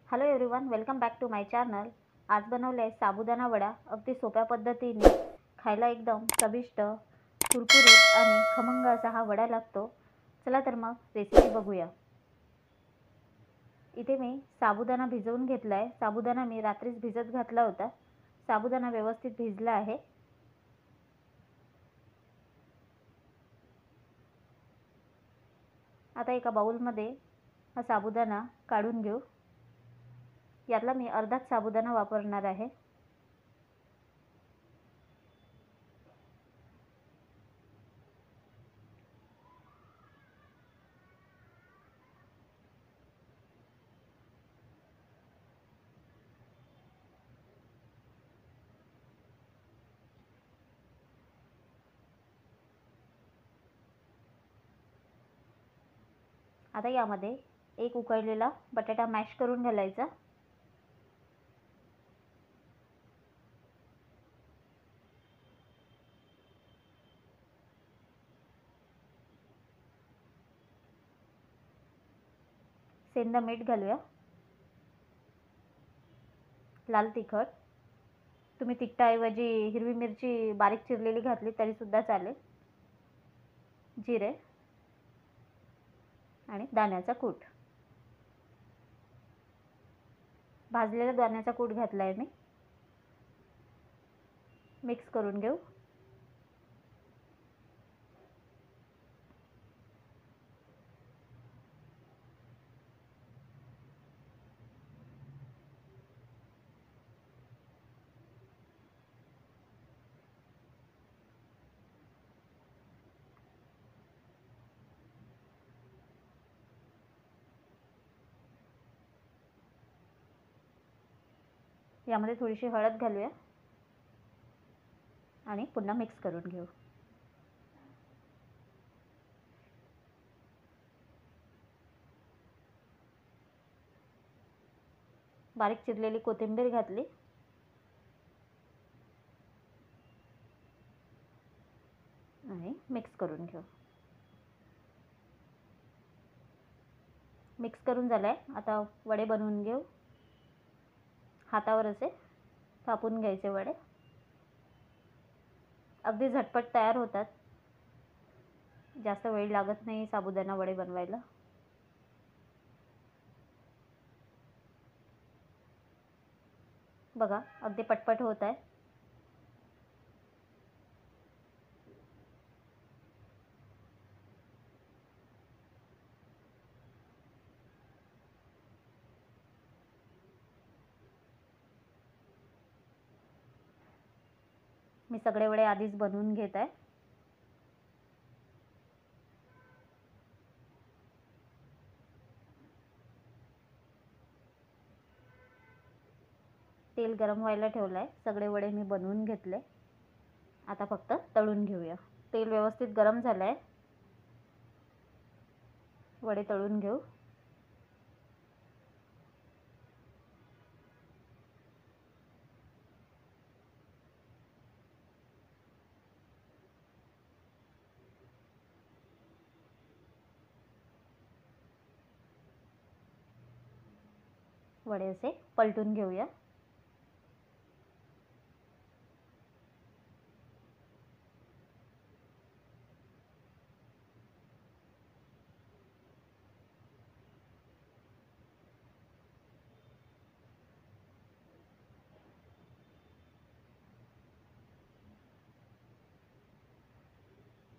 Hello everyone, welcome back to my channel. आज बनवले आहे साबुदाणा वडा। अगदी सोप्या पद्धतीने खायला एकदम चविष्ट, कुरकुरीत आणि खमंग असा हा वडा लागतो। चला तर मग रेसिपी बघूया। इथे मी साबुदाणा भिजवून घेतला आहे। साबुदाणा मी रात्रीच भिजत घातला होता। साबुदाणा व्यवस्थित भिजला आहे। आता एका बाउलमध्ये हा साबुदाणा काढून घेऊ। यातला मी अर्धाच साबुदाणा वापरणार आहे। आता यामध्ये एक उकळलेला बटाटा मॅश करून घालायचा। सेंध मीठ घालूया। लाल तिखट, तुम्ही तिखटाऐवजी हिरवी मिरची बारीक चिरलेली घातली तरी सुद्धा चालेल। जिरे आणि दाण्याचा कूट, भाजलेला दाण्याचा कूट घातलाय मी। मिक्स करून घेऊ। यामध्ये थोडीशी हळद घालूया आणि पुन्हा मिक्स करून घेऊ। बारीक चिरलेली कोथिंबीर घातली आणि मिक्स करून घेऊ। मिक्स करून झालाय। आता वडे बनवून घेऊ। हातावर असे थापून घ्यायचे वडे। अगदी झटपट तयार होतात। जास्त वेळ लागत नाही साबुदाणा वडे बनवायला। बघा, अगदी पटपट होत आहे। मी सगळे वडे आधीच बनवून घेत आहे। तेल गरम व्हायला ठेवलंय। सगळे वडे मी बनवून घेतले। आता फक्त तळून घेऊया। तेल व्यवस्थित गरम झालंय। वडे तळून घेऊ। वडे असे पलटून घेऊया।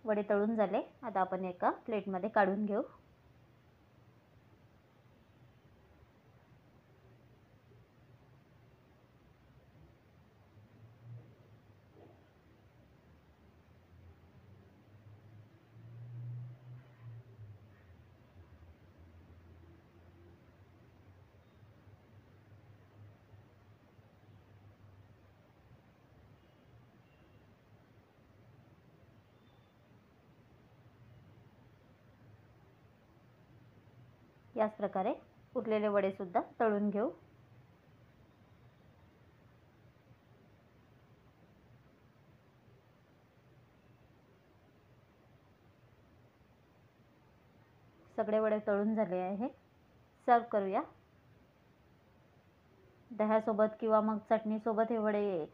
वडे तळून झाले। आता आपण एका प्लेटमध्ये काढून घेऊ। याच प्रकारे उरलेले वडे सुद्धा तळून घेऊ। सगळे वडे तळून झाले आहे। सर्व करूया। दह्यासोबत किंवा मग चटणीसोबत हे वडे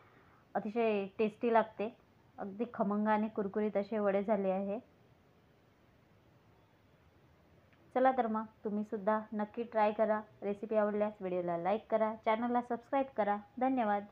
अतिशय टेस्टी लागते. अगदी खमंग आणि कुरकुरीत असे वडे झाले आहे. चला तर मग तुम्हीसुद्धा नक्की ट्राय करा. रेसिपी आवडल्यास व्हिडिओला लाईक करा, चॅनलला सबस्क्राईब करा. धन्यवाद.